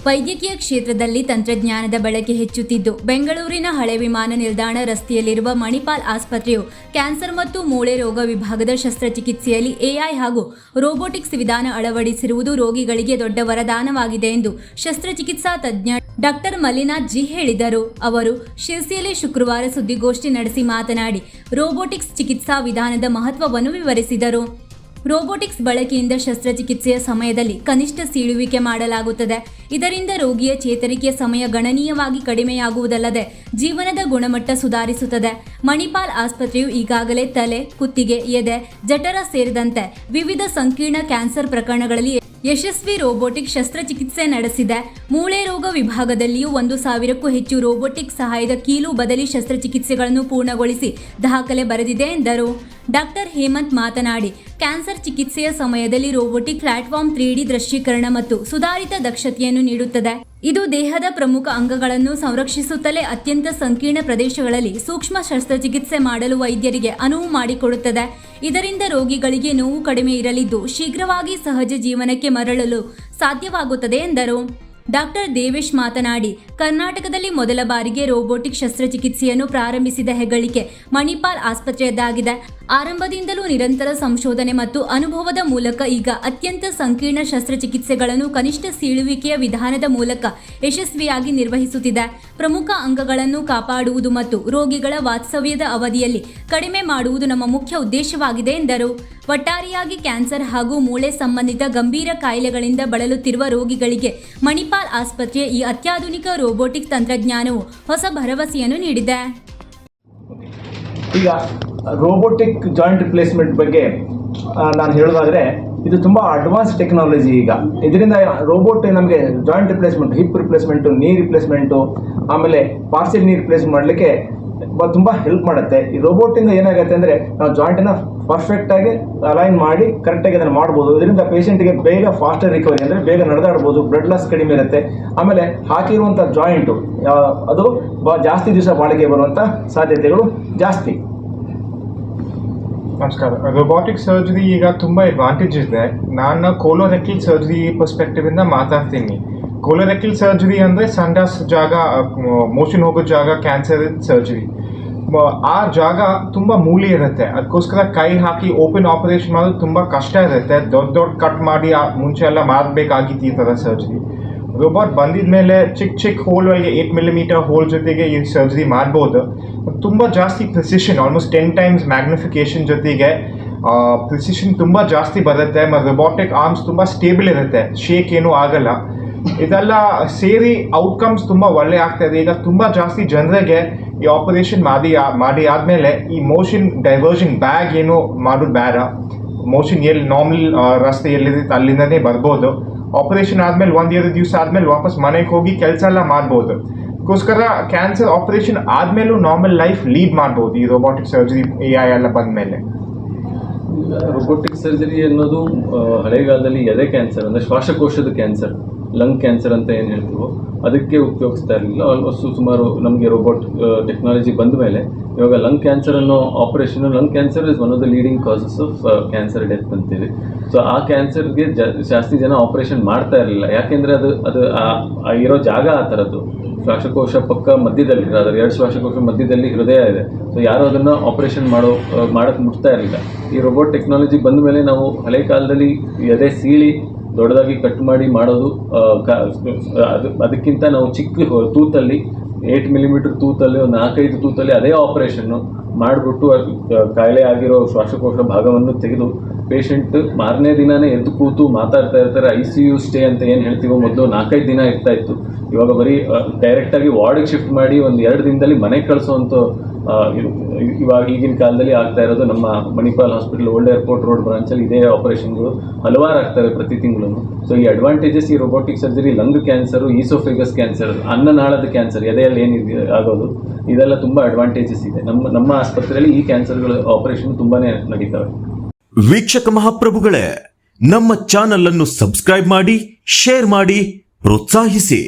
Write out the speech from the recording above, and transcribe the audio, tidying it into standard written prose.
ವೈದ್ಯಕೀಯ ಕ್ಷೇತ್ರದಲ್ಲಿ ತಂತ್ರಜ್ಞಾನದ ಬಳಕೆ ಹೆಚ್ಚುತ್ತಿದ್ದು, ಬೆಂಗಳೂರಿನ ಹಳೆ ವಿಮಾನ ನಿಲ್ದಾಣ ರಸ್ತೆಯಲ್ಲಿರುವ ಮಣಿಪಾಲ್ ಆಸ್ಪತ್ರೆಯು ಕ್ಯಾನ್ಸರ್ ಮತ್ತು ಮೂಳೆ ರೋಗ ವಿಭಾಗದ ಶಸ್ತ್ರಚಿಕಿತ್ಸೆಯಲ್ಲಿ ಎಐ ಹಾಗೂ ರೋಬೋಟಿಕ್ಸ್ ವಿಧಾನ ಅಳವಡಿಸಿರುವುದು ರೋಗಿಗಳಿಗೆ ದೊಡ್ಡ ವರದಾನವಾಗಿದೆ ಎಂದು ಶಸ್ತ್ರಚಿಕಿತ್ಸಾ ತಜ್ಞ ಡಾಕ್ಟರ್ ಮಲ್ಲಿನಾಥ್ ಜಿ ಹೇಳಿದರು. ಅವರು ಶಿರಸಿಯಲ್ಲಿ ಶುಕ್ರವಾರ ಸುದ್ದಿಗೋಷ್ಠಿ ನಡೆಸಿ ಮಾತನಾಡಿ, ರೋಬೋಟಿಕ್ಸ್ ಚಿಕಿತ್ಸಾ ವಿಧಾನದ ಮಹತ್ವವನ್ನು ವಿವರಿಸಿದರು. ರೋಬೋಟಿಕ್ಸ್ ಬಳಕೆಯಿಂದ ಶಸ್ತ್ರಚಿಕಿತ್ಸೆಯ ಸಮಯದಲ್ಲಿ ಕನಿಷ್ಠ ಸೀಳುವಿಕೆ ಮಾಡಲಾಗುತ್ತದೆ. ಇದರಿಂದ ರೋಗಿಯ ಚೇತರಿಕೆಯ ಸಮಯ ಗಣನೀಯವಾಗಿ ಕಡಿಮೆಯಾಗುವುದಲ್ಲದೆ ಜೀವನದ ಗುಣಮಟ್ಟ ಸುಧಾರಿಸುತ್ತದೆ. ಮಣಿಪಾಲ್ ಆಸ್ಪತ್ರೆಯು ಈಗಾಗಲೇ ತಲೆ, ಕುತ್ತಿಗೆ, ಎದೆ, ಜಠರ ಸೇರಿದಂತೆ ವಿವಿಧ ಸಂಕೀರ್ಣ ಕ್ಯಾನ್ಸರ್ ಪ್ರಕರಣಗಳಲ್ಲಿ ಯಶಸ್ವಿ ರೋಬೋಟಿಕ್ ಶಸ್ತ್ರಚಿಕಿತ್ಸೆ ನಡೆಸಿದೆ. ಮೂಳೆ ರೋಗ ವಿಭಾಗದಲ್ಲಿಯೂ 1,000ಕ್ಕೂ ಹೆಚ್ಚು ರೋಬೋಟಿಕ್ ಸಹಾಯದ ಕೀಲು ಬದಲಿ ಶಸ್ತ್ರಚಿಕಿತ್ಸೆಗಳನ್ನು ಪೂರ್ಣಗೊಳಿಸಿ ದಾಖಲೆ ಬರೆದಿದೆ ಎಂದರು. ಡಾಕ್ಟರ್ ಹೇಮಂತ್ ಮಾತನಾಡಿ, ಕ್ಯಾನ್ಸರ್ ಚಿಕಿತ್ಸೆಯ ಸಮಯದಲ್ಲಿ ರೋಬೋಟಿಕ್ ಪ್ಲಾಟ್ಫಾರ್ಮ್ 3D ದೃಶ್ಯೀಕರಣ ಮತ್ತು ಸುಧಾರಿತ ದಕ್ಷತೆಯನ್ನು ನೀಡುತ್ತದೆ. ಇದು ದೇಹದ ಪ್ರಮುಖ ಅಂಗಗಳನ್ನು ಸಂರಕ್ಷಿಸುತ್ತಲೇ ಅತ್ಯಂತ ಸಂಕೀರ್ಣ ಪ್ರದೇಶಗಳಲ್ಲಿ ಸೂಕ್ಷ್ಮ ಶಸ್ತ್ರಚಿಕಿತ್ಸೆ ಮಾಡಲು ವೈದ್ಯರಿಗೆ ಅನುವು ಮಾಡಿಕೊಡುತ್ತದೆ. ಇದರಿಂದ ರೋಗಿಗಳಿಗೆ ನೋವು ಕಡಿಮೆ ಇರಲಿದ್ದು ಶೀಘ್ರವಾಗಿ ಸಹಜ ಜೀವನಕ್ಕೆ ಮರಳಲು ಸಾಧ್ಯವಾಗುತ್ತದೆ ಎಂದರು. ಡಾಕ್ಟರ್ ದೇವೇಶ್ ಮಾತನಾಡಿ, ಕರ್ನಾಟಕದಲ್ಲಿ ಮೊದಲ ಬಾರಿಗೆ ರೋಬೋಟಿಕ್ ಶಸ್ತ್ರಚಿಕಿತ್ಸೆಯನ್ನು ಪ್ರಾರಂಭಿಸಿದ ಹೆಗ್ಗಳಿಕೆ ಮಣಿಪಾಲ್ ಆಸ್ಪತ್ರೆಯದ್ದಾಗಿದೆ. ಆರಂಭದಿಂದಲೂ ನಿರಂತರ ಸಂಶೋಧನೆ ಮತ್ತು ಅನುಭವದ ಮೂಲಕ ಈಗ ಅತ್ಯಂತ ಸಂಕೀರ್ಣ ಶಸ್ತ್ರಚಿಕಿತ್ಸೆಗಳನ್ನು ಕನಿಷ್ಠ ಸೀಳುವಿಕೆಯ ವಿಧಾನದ ಮೂಲಕ ಯಶಸ್ವಿಯಾಗಿ ನಿರ್ವಹಿಸುತ್ತಿದೆ. ಪ್ರಮುಖ ಅಂಗಗಳನ್ನು ಕಾಪಾಡುವುದು ಮತ್ತು ರೋಗಿಗಳ ವಾಸ್ತವ್ಯದ ಅವಧಿಯಲ್ಲಿ ಕಡಿಮೆ ಮಾಡುವುದು ನಮ್ಮ ಮುಖ್ಯ ಉದ್ದೇಶವಾಗಿದೆ ಎಂದರು. ಒಟ್ಟಾರೆಯಾಗಿ ಕ್ಯಾನ್ಸರ್ ಹಾಗೂ ಮೂಳೆ ಸಂಬಂಧಿತ ಗಂಭೀರ ಕಾಯಿಲೆಗಳಿಂದ ಬಳಲುತ್ತಿರುವ ರೋಗಿಗಳಿಗೆ ಮಣಿಪಾಲ್ ಆಸ್ಪತ್ರೆಯ ಈ ಅತ್ಯಾಧುನಿಕ ರೋಬೋಟಿಕ್ ತಂತ್ರಜ್ಞಾನವು ಹೊಸ ಭರವಸೆಯನ್ನು ನೀಡಿದೆ. ಈಗ ರೋಬೋಟಿಕ್ ಜಾಯಿಂಟ್ ರಿಪ್ಲೇಸ್ಮೆಂಟ್ ಬಗ್ಗೆ ನಾನು ಹೇಳೋದಾದರೆ, ಇದು ತುಂಬ ಅಡ್ವಾನ್ಸ್ ಟೆಕ್ನಾಲಜಿ. ಈಗ ಇದರಿಂದ ರೋಬೋಟ್ ನಮಗೆ ಜಾಯಿಂಟ್ ರಿಪ್ಲೇಸ್ಮೆಂಟ್, ಹಿಪ್ ರಿಪ್ಲೇಸ್ಮೆಂಟು, ನೀ ರಿಪ್ಲೇಸ್ಮೆಂಟು, ಆಮೇಲೆ ಪಾರ್ಸಿಲ್ ನೀ ರಿಪ್ಲೇಸ್ ಮಾಡಲಿಕ್ಕೆ ತುಂಬ ಹೆಲ್ಪ್ ಮಾಡುತ್ತೆ. ಈ ರೋಬೋಟಿಂದ ಏನಾಗುತ್ತೆ ಅಂದರೆ, ನಾವು ಜಾಯಿಂಟನ್ನು ಪರ್ಫೆಕ್ಟಾಗಿ ಅಲೈನ್ ಮಾಡಿ ಕರೆಕ್ಟಾಗಿ ಅದನ್ನು ಮಾಡ್ಬೋದು. ಇದರಿಂದ ಪೇಷಂಟ್ಗೆ ಬೇಗ ಫಾಸ್ಟರ್ ರಿಕವರಿ, ಅಂದರೆ ಬೇಗ ನಡೆದಾಡ್ಬೋದು, ಬ್ಲಡ್ ಲಾಸ್ ಕಡಿಮೆ ಇರುತ್ತೆ. ಆಮೇಲೆ ಹಾಕಿರುವಂಥ ಜಾಯಿಂಟು ಅದು ಜಾಸ್ತಿ ದಿವಸ ಬಾಳಿಕೆ ಬರುವಂಥ ಸಾಧ್ಯತೆಗಳು ಜಾಸ್ತಿ. ನಮಸ್ಕಾರ. ರೋಬೋಟಿಕ್ ಸರ್ಜರಿ ಈಗ ತುಂಬ ಅಡ್ವಾಂಟೇಜ್ ಇದೆ. ನಾನು ಕೋಲೋರೆಕ್ಟಲ್ ಸರ್ಜರಿ ಪರ್ಸ್ಪೆಕ್ಟಿವ್ ಇಂದ ಮಾತಾಡ್ತೀನಿ. ಕೋಲೋರೆಕ್ಟಲ್ ಸರ್ಜರಿ ಅಂದರೆ ಸಂಡಾಸ್ ಜಾಗ, ಮೋಷನ್ ಹೋಗೋ ಜಾಗ, ಕ್ಯಾನ್ಸರ್ ಸರ್ಜರಿ. ಆ ಜಾಗ ತುಂಬ ಮೂಲೆ ಇರುತ್ತೆ. ಅದಕ್ಕೋಸ್ಕರ ಕೈ ಹಾಕಿ ಓಪನ್ ಆಪರೇಷನ್ ಮಾಡೋದು ತುಂಬ ಕಷ್ಟ ಇರುತ್ತೆ. ದೊಡ್ಡ ಕಟ್ ಮಾಡಿ ಮುಂಚೆ ಎಲ್ಲ ಮಾಡಬೇಕಾಗಿತ್ತು ಈ ಥರ ಸರ್ಜರಿ. ರೋಬೋಟ್ ಬಂದಿದ ಮೇಲೆ ಚಿಕ್ಕ ಹೋಲ್ ಒಳಗೆ 8 mm ಹೋಲ್ ಜೊತೆಗೆ ಈ ಸರ್ಜರಿ ಮಾಡ್ಬೋದು. ತುಂಬ ಜಾಸ್ತಿ ಪ್ರಿಸಿಷನ್, ಆಲ್ಮೋಸ್ಟ್ 10 times ಮ್ಯಾಗ್ನಿಫಿಕೇಶನ್ ಜೊತೆಗೆ ಪ್ರಿಸಿಷನ್ ತುಂಬ ಜಾಸ್ತಿ ಬರುತ್ತೆ. ಮತ್ತು ರೋಬೋಟಿಕ್ ಆರ್ಮ್ಸ್ ತುಂಬ ಸ್ಟೇಬಲ್ ಇರುತ್ತೆ, ಶೇಕ್ ಏನೂ ಆಗಲ್ಲ. ಇದೆಲ್ಲ ಸೇರಿ ಔಟ್ಕಮ್ಸ್ ತುಂಬ ಒಳ್ಳೆ ಆಗ್ತಾ ಇದೆ. ಈಗ ತುಂಬ ಜಾಸ್ತಿ ಜನರಿಗೆ ಈ ಆಪರೇಷನ್ ಮಾಡಿ ಆದಮೇಲೆ ಈ ಮೋಷನ್ ಡೈವರ್ಷನ್ ಬ್ಯಾಗ್ ಏನು ಮಾಡೋದು ಬೇಡ. ಮೋಷನ್ ಎಲ್ಲಿ ನಾರ್ಮಲ್ ರಸ್ತೆ ಎಲ್ಲಿರುತ್ತೆ ಅಲ್ಲಿಂದನೇ ಬರ್ಬೋದು. ಆಪರೇಷನ್ ಆದಮೇಲೆ 1-2 ದಿವಸ ಆದಮೇಲೆ ವಾಪಸ್ ಮನೆಗೆ ಹೋಗಿ ಕೆಲಸ ಎಲ್ಲ ಮಾಡ್ಬೋದು. ಅದಕ್ಕೋಸ್ಕರ ಕ್ಯಾನ್ಸರ್ ಆಪರೇಷನ್ ಆದಮೇಲೂ ನಾರ್ಮಲ್ ಲೈಫ್ ಲೀಡ್ ಮಾಡ್ಬೋದು ಈ ರೋಬೋಟಿಕ್ ಸರ್ಜರಿ AI ಎಲ್ಲ ಬಂದಮೇಲೆ. ರೋಬೋಟಿಕ್ ಸರ್ಜರಿ ಅನ್ನೋದು ಹಳೆಗಾಲದಲ್ಲಿ ಎದೆ ಕ್ಯಾನ್ಸರ್ ಅಂದರೆ ಶ್ವಾಸಕೋಶದ ಕ್ಯಾನ್ಸರ್, ಲಂಗ್ ಕ್ಯಾನ್ಸರ್ ಅಂತ ಏನು ಹೇಳ್ತೀವೋ ಅದಕ್ಕೆ ಉಪಯೋಗಿಸ್ತಾ ಇರಲಿಲ್ಲ. ಆಲ್ಮೋಸ್ಟ್ ಸುಮಾರು ನಮಗೆ ರೋಬೋಟ್ ಟೆಕ್ನಾಲಜಿ ಬಂದ ಮೇಲೆ ಇವಾಗ ಲಂಗ್ ಕ್ಯಾನ್ಸರ್ ಅನ್ನೋ operation, lung cancer is one of the leading causes of cancer death ಅಂತೀವಿ. ಸೊ ಆ ಕ್ಯಾನ್ಸರ್ಗೆ ಜಾಸ್ತಿ ಜನ ಆಪರೇಷನ್ ಮಾಡ್ತಾ ಇರಲಿಲ್ಲ. ಯಾಕೆಂದರೆ ಅದು ಇರೋ ಜಾಗ ಆ ಥರದ್ದು. ಶ್ವಾಸಕೋಶ ಪಕ್ಕ ಮಧ್ಯದಲ್ಲಿ, ಅದರ 2 ಶ್ವಾಸಕೋಶ ಮಧ್ಯದಲ್ಲಿ ಹೃದಯ ಇದೆ. ಸೊ ಯಾರು ಅದನ್ನು ಆಪರೇಷನ್ ಮಾಡೋಕ್ಕೆ ಮುಟ್ತಾ ಇರಲಿಲ್ಲ. ಈ ರೋಬೋಟ್ ಟೆಕ್ನಾಲಜಿ ಬಂದ ಮೇಲೆ ನಾವು ಹಳೆ ಕಾಲದಲ್ಲಿ ಎದೆ ಸೀಳಿ ದೊಡ್ಡದಾಗಿ ಕಟ್ ಮಾಡಿ ಮಾಡೋದು, ಅದಕ್ಕಿಂತ ನಾವು ಚಿಕ್ಕ ತೂತಲ್ಲಿ 8 mm ತೂತಲ್ಲಿ ಒಂದು 4-5 ತೂತಲ್ಲಿ ಅದೇ ಆಪರೇಷನ್ನು ಮಾಡಿಬಿಟ್ಟು ಕಾಯಿಲೆ ಆಗಿರೋ ಶ್ವಾಸಕೋಶ ಭಾಗವನ್ನು ತೆಗೆದು ಪೇಷಂಟ್ ಮಾರನೇ ದಿನವೇ ಎದ್ದು ಕೂತು ಮಾತಾಡ್ತಾ ಇರ್ತಾರೆ. ICU ಸ್ಟೇ ಅಂತ ಏನು ಹೇಳ್ತೀವೋ ಮೊದಲು 4-5 ದಿನ ಇರ್ತಾ ಇತ್ತು. ಇವಾಗ ಬರೀ ಡೈರೆಕ್ಟಾಗಿ ವಾರ್ಡಿಗೆ ಶಿಫ್ಟ್ ಮಾಡಿ 1-2 ದಿನದಲ್ಲಿ ಮನೆಗೆ ಕಳಿಸೋವಂಥ ಇವಾಗ ಈಗಿನ ಕಾಲದಲ್ಲಿ ಆಗ್ತಾ ಇರೋದು. ನಮ್ಮ Manipal hospital old airport road ಬ್ರಾಂಚಲ್ಲಿ ಇದೇ ಆಪರೇಷನ್ಗಳು ಹಲವಾರು ಆಗ್ತವೆ ಪ್ರತಿ ತಿಂಗಳು. ಸೊ ಈ ಅಡ್ವಾಂಟೇಜಸ್ ಈ robotic surgery, lung cancer, oesophagus cancer, ಅನ್ನನಾಳದ ಕ್ಯಾನ್ಸರ್, ಎದೆಯಲ್ಲಿ ಏನಿದೆ ಆಗೋದು, ಇದೆಲ್ಲ ತುಂಬ ಅಡ್ವಾಂಟೇಜಸ್ ಇದೆ. ನಮ್ಮ ಆಸ್ಪತ್ರೆಯಲ್ಲಿ ಈ ಕ್ಯಾನ್ಸರ್ಗಳ ಆಪರೇಷನ್ ತುಂಬಾ ನಡೀತವೆ. ವೀಕ್ಷಕ ಮಹಾಪ್ರಭುಗಳೇ, ನಮ್ಮ ಚಾನಲ್ ಅನ್ನು ಸಬ್ಸ್ಕ್ರೈಬ್ ಮಾಡಿ, ಶೇರ್ ಮಾಡಿ, ಪ್ರೋತ್ಸಾಹಿಸಿ.